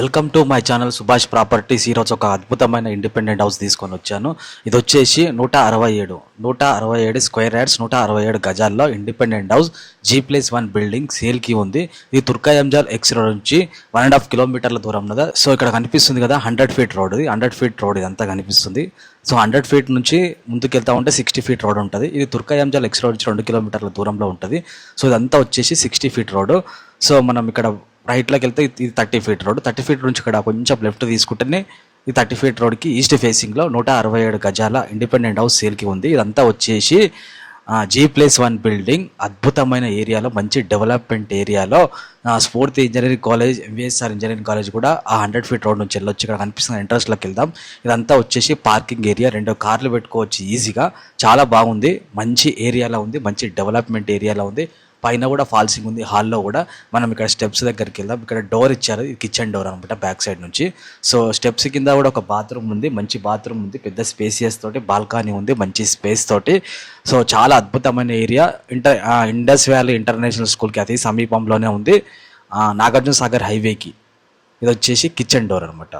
Welcome to my channel Subhash properties. ఈరోజు ఒక అద్భుతమైన ఇండిపెండెంట్ హౌస్ తీసుకొని వచ్చాను. ఇది వచ్చేసి 167 స్క్వేర్ యార్డ్స్ 167 గజాల్లో ఇండిపెండెంట్ హౌస్ G+1 బిల్డింగ్ సేల్కి ఉంది. ఇది తుర్కాయంజాల్ ఎక్స్ రోడ్ నుంచి 1.5 కిలోమీటర్ల దూరం ఉన్నదా. సో ఇక్కడ కనిపిస్తుంది కదా 100 ఫీట్ రోడ్. ఇది 100 ఫీట్ రోడ్ ఇదంతా కనిపిస్తుంది. సో 100 ఫీట్ నుంచి ముందుకు వెళ్తా ఉంటే 60 ఫీట్ రోడ్ ఉంటుంది. ఇది తుర్కాయంజాల్ ఎక్స్ రోడ్ నుంచి 2 కిలోమీటర్ల దూరంలో ఉంటుంది. సో ఇదంతా వచ్చేసి 60 ఫీట్ రోడ్. సో మనం ఇక్కడ రైట్లోకి వెళ్తే ఇది 30 ఫీట్ రోడ్. 30 ఫీట్ నుంచి ఇక్కడ కొంచెం లెఫ్ట్ తీసుకుంటేనే ఈ 30 ఫీట్ రోడ్కి ఈస్ట్ ఫేసింగ్లో 167 గజాల ఇండిపెండెంట్ హౌస్ సేల్కి ఉంది. ఇదంతా వచ్చేసి G+1 బిల్డింగ్, అద్భుతమైన ఏరియాలో, మంచి డెవలప్మెంట్ ఏరియాలో. స్ఫూర్తి engineering college, MVSR engineering college కూడా ఆ 100 ఫీట్ రోడ్ నుంచి వెళ్ళొచ్చు. ఇక్కడ కనిపిస్తున్న ఎంట్రన్స్లోకి వెళ్దాం. ఇదంతా వచ్చేసి పార్కింగ్ ఏరియా, 2 కార్లు పెట్టుకోవచ్చు ఈజీగా. చాలా బాగుంది, మంచి ఏరియాలో ఉంది, మంచి డెవలప్మెంట్ ఏరియాలో ఉంది. పైన కూడా ఫాల్సింగ్ ఉంది. హాల్లో కూడా మనం ఇక్కడ స్టెప్స్ దగ్గరికి వెళ్దాం. ఇక్కడ డోర్ ఇచ్చారు, ఇది కిచెన్ డోర్ అనమాట బ్యాక్ సైడ్ నుంచి. సో స్టెప్స్ కింద కూడా ఒక బాత్రూమ్ ఉంది, మంచి బాత్రూమ్ ఉంది, పెద్ద స్పేసియస్ తోటి బాల్కనీ ఉంది, మంచి స్పేస్ తోటి. సో చాలా అద్భుతమైన ఏరియా. ఇండస్ వ్యాలీ ఇంటర్నేషనల్ స్కూల్కి అతి సమీపంలోనే ఉంది, నాగార్జున సాగర్ హైవేకి. ఇది వచ్చేసి కిచెన్ డోర్ అనమాట.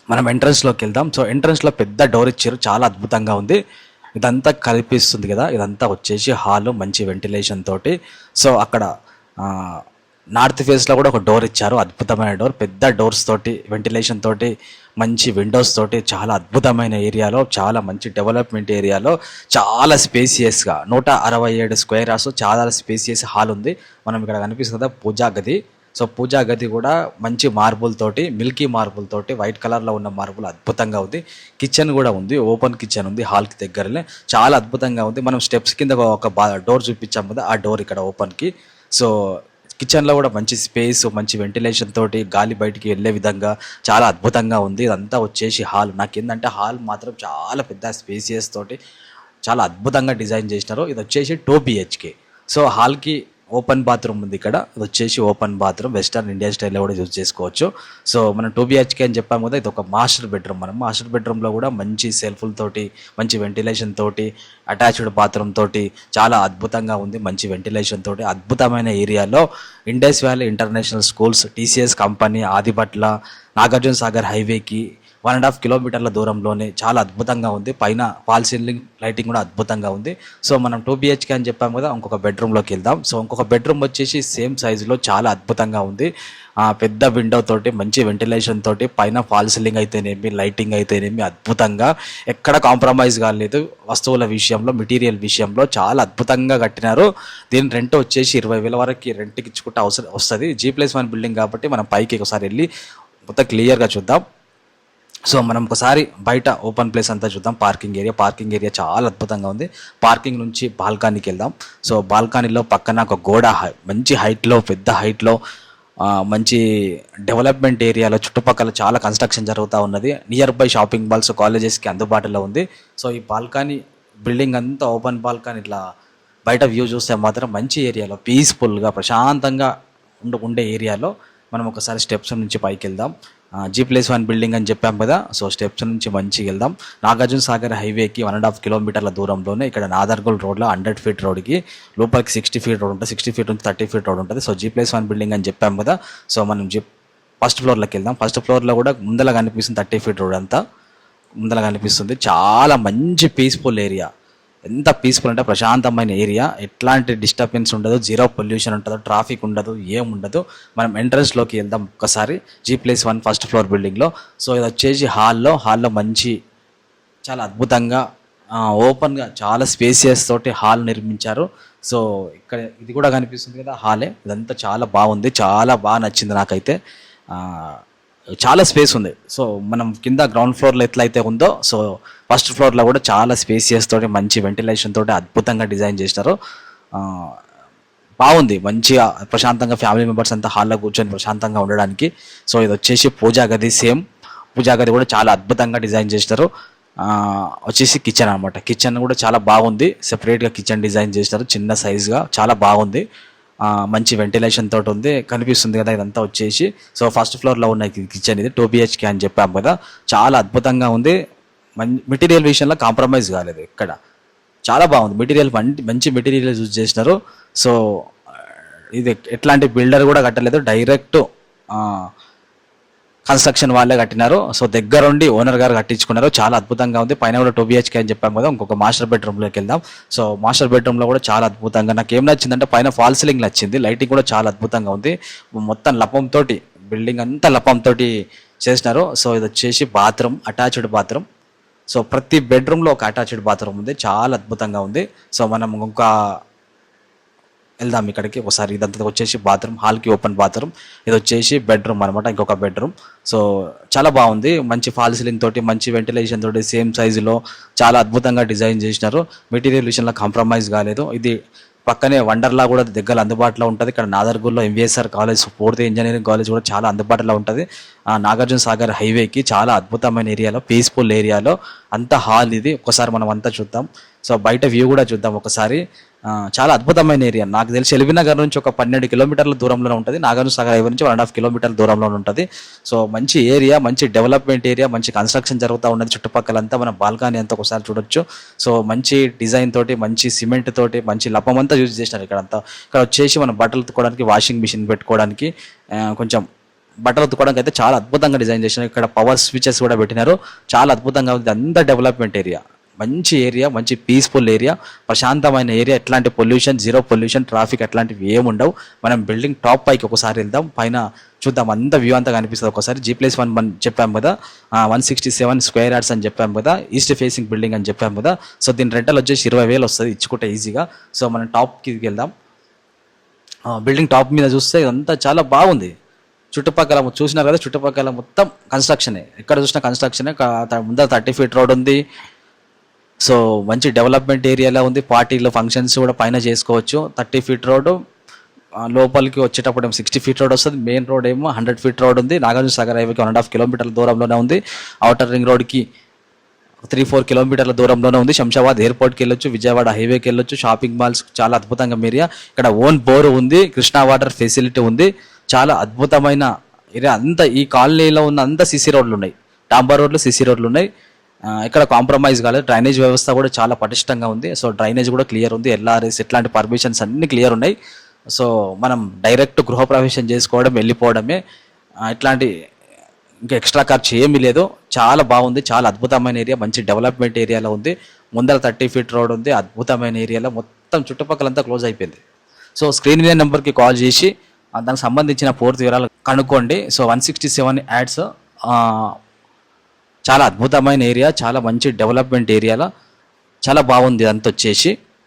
మనం ఎంట్రన్స్లోకి వెళ్దాం. సో ఎంట్రన్స్లో పెద్ద డోర్ ఇచ్చారు, చాలా అద్భుతంగా ఉంది. ఇదంతా కనిపిస్తుంది కదా, ఇదంతా వచ్చేసి హాలు, మంచి వెంటిలేషన్ తోటి. సో అక్కడ నార్త్ ఫేస్లో కూడా ఒక డోర్ ఇచ్చారు, అద్భుతమైన డోర్, పెద్ద డోర్స్ తోటి, వెంటిలేషన్ తోటి, మంచి విండోస్ తోటి. చాలా అద్భుతమైన ఏరియాలో, చాలా మంచి డెవలప్మెంట్ ఏరియాలో, చాలా స్పేసియస్గా 167 స్క్వేర్ యార్డ్స్, చాలా స్పేసియస్ హాల్ ఉంది. మనం ఇక్కడ కనిపిస్తుంది కదా పూజా గది. సో పూజా గది కూడా మంచి మార్బుల్ తోటి, మిల్కీ మార్బుల్ తోటి, వైట్ కలర్లో ఉన్న మార్బుల్ అద్భుతంగా ఉంది. కిచెన్ కూడా ఉంది, ఓపెన్ కిచెన్ ఉంది హాల్కి దగ్గరనే, చాలా అద్భుతంగా ఉంది. మనం స్టెప్స్ కింద ఒక డోర్ చూపించాం కదా, ఆ డోర్ ఇక్కడ ఓపెన్కి. సో కిచెన్లో కూడా మంచి స్పేస్, మంచి వెంటిలేషన్ తోటి, గాలి బయటికి వెళ్ళే విధంగా చాలా అద్భుతంగా ఉంది. ఇదంతా వచ్చేసి హాల్. నాకేంటంటే హాల్ మాత్రం చాలా పెద్ద స్పేసియస్ తోటి చాలా అద్భుతంగా డిజైన్ చేసినారు. ఇది వచ్చేసి 2 BHK. సో హాల్కి ఓపెన్ బాత్రూమ్ ఉంది ఇక్కడ. ఇది వచ్చేసి ఓపెన్ బాత్రూమ్, వెస్టర్న్ ఇండియన్ స్టైల్లో కూడా యూజ్ చేసుకోవచ్చు. సో మనం 2 BHK అని చెప్పాము కదా, ఇది ఒక మాస్టర్ బెడ్రూమ్. మనం మాస్టర్ బెడ్రూమ్లో కూడా మంచి సెల్ఫ్లతోటి, మంచి వెంటిలేషన్ తోటి, అటాచ్డ్ బాత్రూమ్ తోటి చాలా అద్భుతంగా ఉంది, మంచి వెంటిలేషన్ తోటి, అద్భుతమైన ఏరియాలో. Indus valley international schools, TCS company, Adibatla, Nagarjuna Sagar హైవేకి 1.5 కిలోమీటర్ల దూరంలోనే, చాలా అద్భుతంగా ఉంది. పైన ఫాల్ సీలింగ్ లైటింగ్ కూడా అద్భుతంగా ఉంది. సో మనం 2 BHK అని చెప్పాము కదా, ఇంకొక బెడ్రూమ్లోకి వెళ్దాం. సో ఇంకొక బెడ్రూమ్ వచ్చేసి సేమ్ సైజులో చాలా అద్భుతంగా ఉంది. పెద్ద విండో తోటి, మంచి వెంటిలేషన్ తోటి, పైన ఫాల్ సీలింగ్ అయితేనేమి, లైటింగ్ అయితేనేమి అద్భుతంగా, ఎక్కడ కాంప్రమైజ్ కాలేదు. వస్తువుల విషయంలో, మెటీరియల్ విషయంలో చాలా అద్భుతంగా కట్టినారు. దీని రెంట్ వచ్చేసి 20,000 వరకు రెంట్కి ఇచ్చుకుంటే వస్తుంది. G+1 బిల్డింగ్ కాబట్టి మనం పైకి ఒకసారి వెళ్ళి మొత్తం క్లియర్గా చూద్దాం. సో మనం ఒకసారి బయట ఓపెన్ ప్లేస్ అంతా చూద్దాం. పార్కింగ్ ఏరియా చాలా అద్భుతంగా ఉంది. పార్కింగ్ నుంచి బాల్కనీకి వెళ్దాం. సో బాల్కనీలో పక్కన ఒక గోడ, మంచి హైట్లో, పెద్ద హైట్లో, మంచి డెవలప్మెంట్ ఏరియాలో, చుట్టుపక్కల చాలా కన్స్ట్రక్షన్ జరుగుతూ ఉన్నది. నియర్ బై షాపింగ్ మాల్స్, కాలేజెస్కి అందుబాటులో ఉంది. సో ఈ బాల్కనీ బిల్డింగ్ అంతా ఓపెన్ బాల్కనీ. ఇట్లా బయట వ్యూ చూస్తే మాత్రం మంచి ఏరియాలో, పీస్ఫుల్గా, ప్రశాంతంగా ఉండే ఏరియాలో మనం ఒకసారి స్టెప్స్ నుంచి పైకి వెళ్దాం. G+1 బిల్డింగ్ అని చెప్పాం కదా, సో స్టెప్స్ నుంచి మంచిగా వెళ్దాం. నాగార్జున సాగర్ హైవేకి 1.5 కిలోమీటర్ల దూరంలోనే, ఇక్కడ నాదర్గోల్ రోడ్లో 100 ఫీట్ రోడ్కి లోపలికి 60 ఫీట్ రోడ్ ఉంటుంది. 60 ఫీట్ నుంచి 30 ఫీట్ రోడ్ ఉంటుంది. సో G+1 బిల్డింగ్ అని చెప్పాం కదా. సో మనం ఫస్ట్ ఫ్లోర్లోకి వెళ్దాం. ఫస్ట్ ఫ్లోర్లో కూడా ముందల కనిపిస్తుంది 30 ఫీట్ రోడ్ అంతా ముందల కనిపిస్తుంది. చాలా మంచి పీస్ఫుల్ ఏరియా. ఎంత పీస్ఫుల్ అంటే ప్రశాంతమైన ఏరియా, ఎట్లాంటి డిస్టర్బెన్స్ ఉండదు, జీరో పొల్యూషన్ ఉంటుంది, ట్రాఫిక్ ఉండదు, ఏముండదు. మనం ఎంట్రన్స్లోకి వెళ్దాం ఒకసారి G+1 ఫస్ట్ ఫ్లోర్ బిల్డింగ్లో. సో ఇది వచ్చేసి హాల్లో మంచి, చాలా అద్భుతంగా ఓపెన్గా, చాలా స్పేసియస్ తోటి హాల్ నిర్మించారు. సో ఇక్కడ ఇది కూడా కనిపిస్తుంది కదా హాలే. ఇదంతా చాలా బాగుంది, చాలా బాగా నచ్చింది నాకైతే. చాలా స్పేస్ ఉంది. సో మనం కింద గ్రౌండ్ ఫ్లోర్లో ఎట్లయితే ఉందో, సో ఫస్ట్ ఫ్లోర్లో కూడా చాలా స్పేసియస్ తోటి, మంచి వెంటిలేషన్ తోటి అద్భుతంగా డిజైన్ చేసినారు. బాగుంది, మంచిగా ప్రశాంతంగా ఫ్యామిలీ మెంబర్స్ అంతా హాల్లో కూర్చొని ప్రశాంతంగా ఉండడానికి. సో ఇది వచ్చేసి పూజా గది. సేమ్ పూజా గది కూడా చాలా అద్భుతంగా డిజైన్ చేసినారు. వచ్చేసి కిచెన్ అనమాట. కిచెన్ కూడా చాలా బాగుంది, సెపరేట్గా కిచెన్ డిజైన్ చేసినారు, చిన్న సైజ్గా, చాలా బాగుంది. మంచి వెంటిలేషన్ తోటి ఉంది, కనిపిస్తుంది కదా ఇదంతా వచ్చేసి. సో ఫస్ట్ ఫ్లోర్లో ఉన్న కిచెన్ ఇది 2 BHK అని చెప్పాము కదా, చాలా అద్భుతంగా ఉంది. మెటీరియల్ విషయంలో కాంప్రమైజ్ కాలేదు ఇక్కడ, చాలా బాగుంది. మెటీరియల్ మంచి మెటీరియల్ యూజ్ చేసినారు. సో ఇది ఎట్లాంటి బిల్డర్ కూడా కట్టలేదు, డైరెక్ట్ కన్స్ట్రక్షన్ వాళ్ళే కట్టినారు. సో దగ్గరుండి ఓనర్ గారు కట్టించుకున్నారు. చాలా అద్భుతంగా ఉంది. పైన కూడా 2 BHK అని చెప్పాము కదా. ఇంకొక మాస్టర్ బెడ్రూమ్లోకి వెళ్దాం. సో మాస్టర్ బెడ్రూమ్లో కూడా చాలా అద్భుతంగా నాకు ఏం నచ్చిందంటే పైన ఫాల్ సీలింగ్ నచ్చింది. లైటింగ్ కూడా చాలా అద్భుతంగా ఉంది. మొత్తం లపంతోటి బిల్డింగ్ అంతా లపంతోటి చేసినారు. సో ఇది వచ్చేసి బాత్రూమ్, అటాచ్డ్ బాత్రూమ్. సో ప్రతి బెడ్రూమ్లో ఒక అటాచ్డ్ బాత్రూమ్ ఉంది. చాలా అద్భుతంగా ఉంది. సో మనం ఇంకొక వెళ్దాం ఇక్కడికి ఒకసారి. ఇదంతా వచ్చేసి బాత్రూమ్, హాల్కి ఓపెన్ బాత్రూమ్. ఇది వచ్చేసి బెడ్రూమ్ అనమాట, ఇంకొక బెడ్రూమ్. సో చాలా బాగుంది. మంచి ఫాల్ సీలింగ్ తోటి, మంచి వెంటిలేషన్ తోటి, సేమ్ సైజులో చాలా అద్భుతంగా డిజైన్ చేసినారు. మెటీరియల్ విషయంలో కాంప్రమైజ్ కాలేదు. ఇది పక్కనే వండర్లా కూడా దగ్గర అందుబాటులో ఉంటుంది. ఇక్కడ నాదర్గూర్లో MVSR కాలేజ్, పూర్తి ఇంజనీరింగ్ కాలేజ్ కూడా చాలా అందుబాటులో ఉంటుంది. నాగార్జున సాగర్ హైవేకి చాలా అద్భుతమైన ఏరియాలో, పీస్ఫుల్ ఏరియాలో అంత హాల్ ఇది. ఒకసారి మనం అంతా చూద్దాం. సో బయట వ్యూ కూడా చూద్దాం ఒకసారి. చాలా అద్భుతమైన ఏరియా. నాకు తెలిసి ఎల్బీనగర్ నుంచి ఒక 12 కిలోమీటర్ల దూరంలో ఉంటుంది. నాగార్జున సాగర్ హైవే నుంచి 1.5 కిలోమీటర్ల దూరంలో ఉంటుంది. సో మంచి ఏరియా, మంచి డెవలప్మెంట్ ఏరియా, మంచి కన్స్ట్రక్షన్ జరుగుతూ ఉన్నది. చుట్టుపక్కలంతా మన బాల్కనీ అంతా ఒకసారి చూడొచ్చు. సో మంచి డిజైన్ తోటి, మంచి సిమెంట్ తోటి, మంచి లపమంతా యూజ్ చేసినారు ఇక్కడంతా. ఇక్కడ వచ్చేసి మనం బట్టలు ఉతుక్కోవడానికి వాషింగ్ మిషన్ పెట్టుకోవడానికి, కొంచెం బట్టలు ఉతుక్కోవడానికి అయితే చాలా అద్భుతంగా డిజైన్ చేసినారు. ఇక్కడ పవర్ స్విచెస్ కూడా పెట్టినారు. చాలా అద్భుతంగా ఉంది. అంతా డెవలప్మెంట్ ఏరియా, మంచి ఏరియా, మంచి పీస్ఫుల్ ఏరియా, ప్రశాంతమైన ఏరియా. ఎట్లాంటి పొల్యూషన్, జీరో పొల్యూషన్, ట్రాఫిక్ అట్లాంటివి ఏముండవు. మనం బిల్డింగ్ టాప్ పైకి ఒకసారి వెళ్దాం, పైన చూద్దాం. అంత వ్యూ అంతా కనిపిస్తుంది. ఒకసారి G+1 చెప్పాం కదా, 167 స్క్వేర్ యార్డ్స్ అని చెప్పాం కదా, ఈస్ట్ ఫేసింగ్ బిల్డింగ్ అని చెప్పాం కదా. సో దీని రెంటల్ వచ్చేసి 20,000 వస్తుంది ఇచ్చుకుంటే ఈజీగా. సో మనం టాప్కి వెళ్దాం. బిల్డింగ్ టాప్ మీద చూస్తే ఇదంతా చాలా బాగుంది. చుట్టుపక్కల చూసినారు కదా, చుట్టుపక్కల మొత్తం కన్స్ట్రక్షనే, ఎక్కడ చూసినా కన్స్ట్రక్షనే. ముందర 30 feet రోడ్ ఉంది. సో మంచి డెవలప్మెంట్ ఏరియాలో ఉంది. పార్టీలు, ఫంక్షన్స్ కూడా పైన చేసుకోవచ్చు. 30 feet రోడ్డు, లోపలికి వచ్చేటప్పుడు ఏమో 60 feet రోడ్ వస్తుంది. మెయిన్ రోడ్ ఏమో 100 feet రోడ్ ఉంది. నాగార్జున సాగర్ హైవేకి 1.5 కిలోమీటర్ల దూరంలోనే ఉంది. ఔటర్ రింగ్ రోడ్కి 3-4 కిలోమీటర్ల దూరంలోనే ఉంది. శంషాబాద్ ఎయిర్పోర్ట్కి వెళ్ళొచ్చు, విజయవాడ హైవేకి వెళ్ళొచ్చు, షాపింగ్ మాల్స్ చాలా అద్భుతంగా ఏరియా. ఇక్కడ ఓన్ బోర్ ఉంది, కృష్ణా వాటర్ ఫెసిలిటీ ఉంది. చాలా అద్భుతమైన ఏరియా. అంతా ఈ కాలనీలో ఉన్న అంతా సిసి రోడ్లు ఉన్నాయి, డాంబర్ రోడ్లు, సిసి రోడ్లు ఉన్నాయి. ఇక్కడ కాంప్రమైజ్ కాలేదు. డ్రైనేజ్ వ్యవస్థ కూడా చాలా పటిష్టంగా ఉంది. సో డ్రైనేజ్ కూడా క్లియర్ ఉంది. LRS ఇట్లాంటి పర్మిషన్స్ అన్ని క్లియర్ ఉన్నాయి. సో మనం డైరెక్ట్ గృహప్రవేశం చేసుకోవడం, వెళ్ళిపోవడమే. ఇట్లాంటి ఇంకా ఎక్స్ట్రా ఖర్చు ఏమీ లేదు. చాలా బాగుంది. చాలా అద్భుతమైన ఏరియా, మంచి డెవలప్మెంట్ ఏరియాలో ఉంది. ముందర 30 feet రోడ్ ఉంది. అద్భుతమైన ఏరియాలో మొత్తం చుట్టుపక్కలంతా క్లోజ్ అయిపోయింది. సో స్క్రీన్ మీద నెంబర్కి కాల్ చేసి దానికి సంబంధించిన పూర్తి వివరాలు కనుక్కోండి. సో 167 యాడ్స్, చాలా అద్భుతమైన ఏరియా, చాలా మంచి డెవలప్మెంట్ ఏరియాలో చాలా బాగుంది అంత వచ్చేసి.